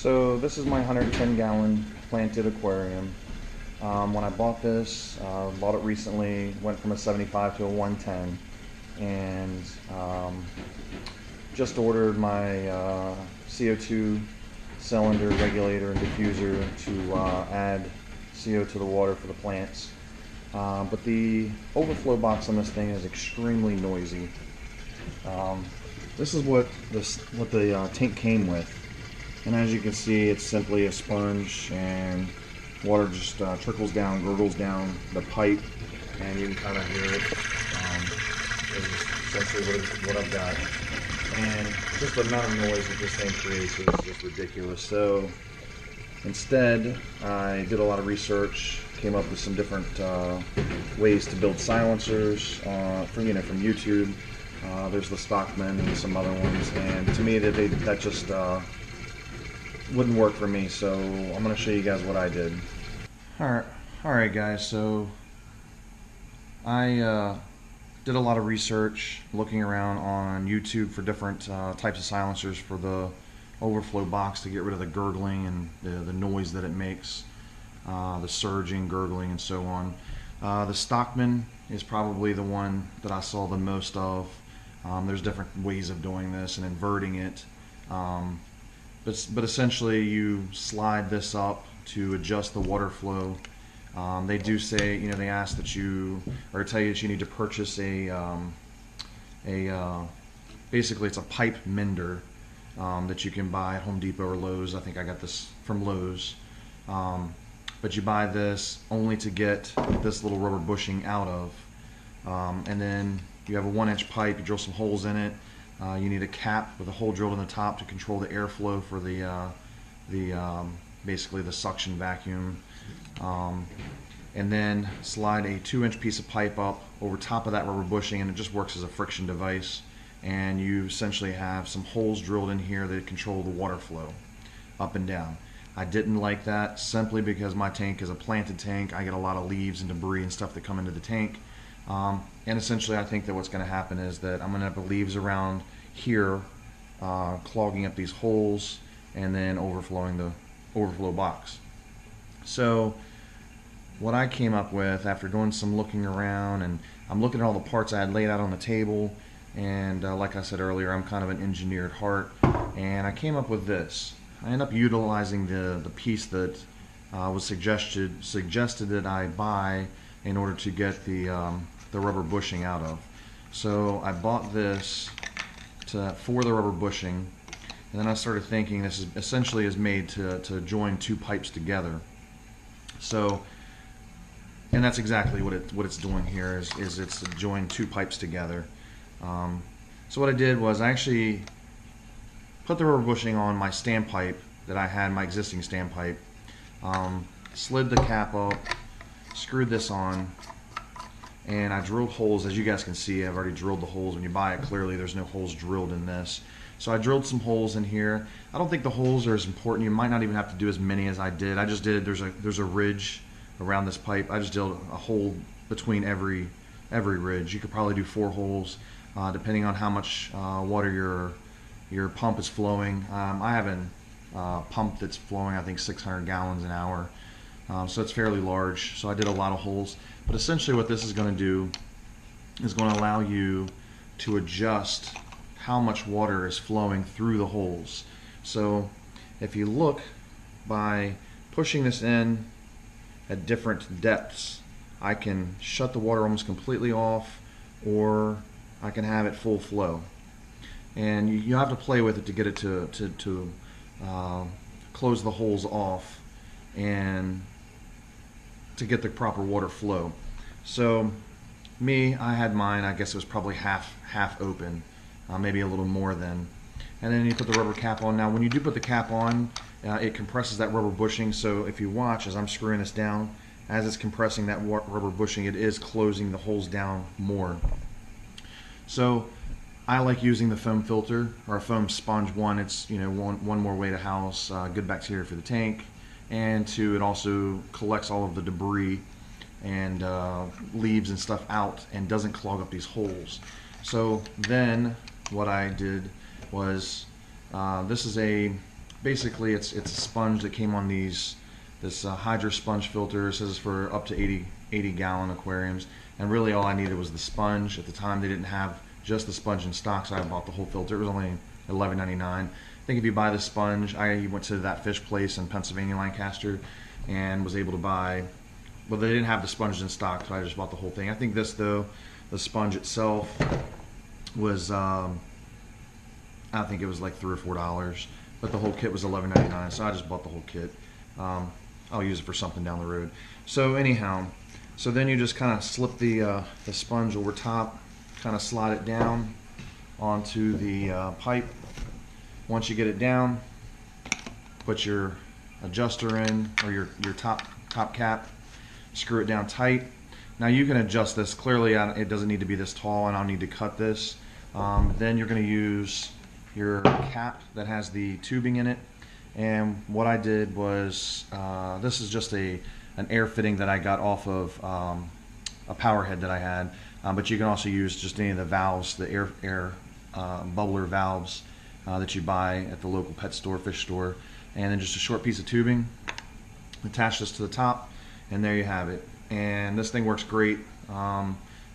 So this is my 110-gallon planted aquarium. When I bought this, bought it recently, went from a 75 to a 110, and just ordered my CO2 cylinder, regulator, and diffuser to add CO to the water for the plants. But the overflow box on this thing is extremely noisy. This is what the tank came with. And as you can see, it's simply a sponge, and water just trickles down, gurgles down the pipe, and you can kind of hear it. This is essentially what I've got. And just the amount of noise that this thing creates is just ridiculous. So instead, I did a lot of research, came up with some different ways to build silencers from YouTube. There's the Stockman and some other ones, and to me that just wouldn't work for me, so I'm going to show you guys what I did. Alright guys, so I did a lot of research looking around on YouTube for different types of silencers for the overflow box to get rid of the gurgling and the noise that it makes, the surging, gurgling, and so on. The Stockman is probably the one that I saw the most of. There's different ways of doing this and inverting it. But essentially you slide this up to adjust the water flow. They do say, they ask that you, or tell you that you need to purchase basically it's a pipe mender that you can buy at Home Depot or Lowe's. I think I got this from Lowe's. But you buy this only to get this little rubber bushing out of. And then you have a 1-inch pipe, you drill some holes in it. You need a cap with a hole drilled in the top to control the airflow for basically the suction vacuum. And then slide a 2-inch piece of pipe up over top of that rubber bushing, and it just works as a friction device. And you essentially have some holes drilled in here that control the water flow up and down. I didn't like that simply because my tank is a planted tank. I get a lot of leaves and debris and stuff that come into the tank. And essentially I think that what's going to happen is that I'm going to have the leaves around here clogging up these holes and then overflowing the overflow box. So what I came up with after doing some looking around, and I'm looking at all the parts I had laid out on the table, and like I said earlier, I'm kind of an engineer at heart, and I came up with this. I ended up utilizing the piece that was suggested that I buy in order to get the rubber bushing out of. So I bought this for the rubber bushing, and then I started thinking this is essentially made to join two pipes together. So, and that's exactly what it's doing here is it's to join two pipes together. So what I did was I actually put the rubber bushing on my standpipe that I had, my existing standpipe, slid the cap up, screwed this on, and I drilled holes. As you guys can see, I've already drilled the holes. When you buy it, clearly there's no holes drilled in this. So I drilled some holes in here. I don't think the holes are as important. You might not even have to do as many as I did. I just did, there's a ridge around this pipe. I just drilled a hole between every ridge. You could probably do 4 holes, depending on how much water your pump is flowing. I have a pump that's flowing, I think, 600 gallons an hour. So it's fairly large, so I did a lot of holes. But essentially what this is going to do is going to allow you to adjust how much water is flowing through the holes. So if you look, by pushing this in at different depths, I can shut the water almost completely off, or I can have it full flow. And you have to play with it to get it to close the holes off and to get the proper water flow. So I had mine, I guess it was probably half open, maybe a little more than. And then you put the rubber cap on. Now when you do put the cap on, it compresses that rubber bushing, so if you watch as I'm screwing this down, as it's compressing that rubber bushing, it is closing the holes down more. So I like using the foam filter, or a foam sponge. One, it's one more way to house good bacteria for the tank, and 2, it also collects all of the debris and leaves and stuff out and doesn't clog up these holes. So then what I did was, this is a basically it's a sponge that came on this Hydro sponge filter. It says for up to 80 gallon aquariums, and really all I needed was the sponge. At the time they didn't have just the sponge in stock, so I bought the whole filter. It was only $11.99. I think if you buy the sponge, I went to that fish place in Pennsylvania, Lancaster, and was able to buy, well, they didn't have the sponge in stock, so I just bought the whole thing. I think this, though, the sponge itself was, I think it was like $3 or $4, but the whole kit was $11.99, so I just bought the whole kit. I'll use it for something down the road. So anyhow, so then you just kind of slip the sponge over top, kind of slide it down onto the pipe. Once you get it down, put your adjuster in, or your top cap, screw it down tight. Now you can adjust this. Clearly it doesn't need to be this tall, and I'll need to cut this. Then you're going to use your cap that has the tubing in it. And what I did was, this is just an air fitting that I got off of a power head that I had, but you can also use just any of the valves, the air bubbler valves that you buy at the local pet store, fish store, and then just a short piece of tubing. Attach this to the top, and there you have it. And this thing works great.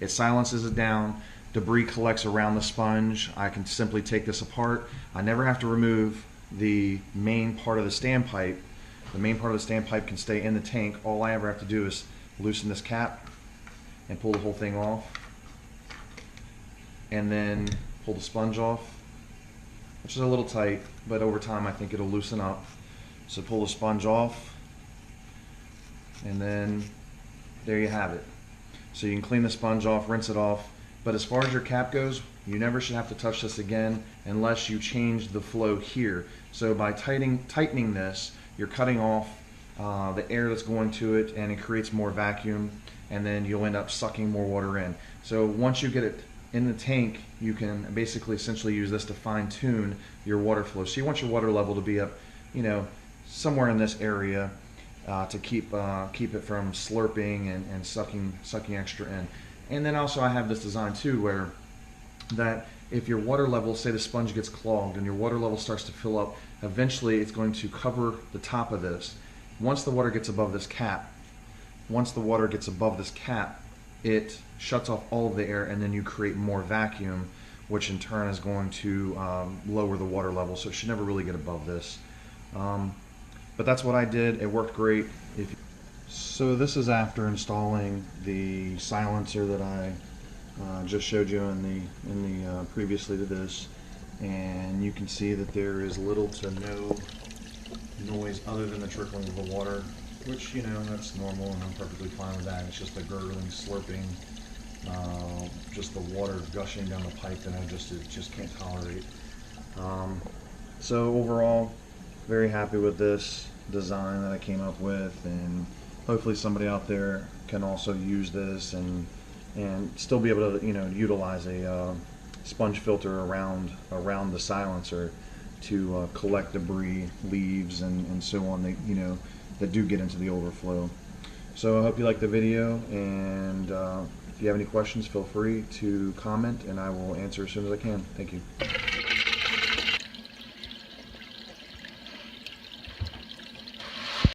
It silences it down. Debris collects around the sponge. I can simply take this apart. I never have to remove the main part of the standpipe. The main part of the standpipe can stay in the tank. All I ever have to do is loosen this cap and pull the whole thing off, and then pull the sponge off, which is a little tight, but over time I think it'll loosen up. So pull the sponge off, and then there you have it. So you can clean the sponge off, rinse it off, but as far as your cap goes, you never should have to touch this again unless you change the flow here. So by tightening this, you're cutting off the air that's going to it, and it creates more vacuum, and then you'll end up sucking more water in. So once you get it in the tank, you can basically essentially use this to fine tune your water flow. So you want your water level to be up, somewhere in this area to keep it from slurping and sucking extra in. And then also I have this design too, where that if your water level, say the sponge gets clogged and your water level starts to fill up, eventually it's going to cover the top of this. Once the water gets above this cap, it shuts off all of the air, and then you create more vacuum, which in turn is going to lower the water level. So it should never really get above this. But that's what I did. It worked great. So this is after installing the silencer that I just showed you in the previously to this, and you can see that there is little to no noise other than the trickling of the water, which that's normal, and I'm perfectly fine with that. It's just the gurgling, slurping, just the water gushing down the pipe that I just can't tolerate. So overall, very happy with this design that I came up with, and hopefully somebody out there can also use this and still be able to utilize a sponge filter around the silencer to collect debris, leaves, and so on that do get into the overflow. So I hope you liked the video, and if you have any questions, feel free to comment, and I will answer as soon as I can. Thank you.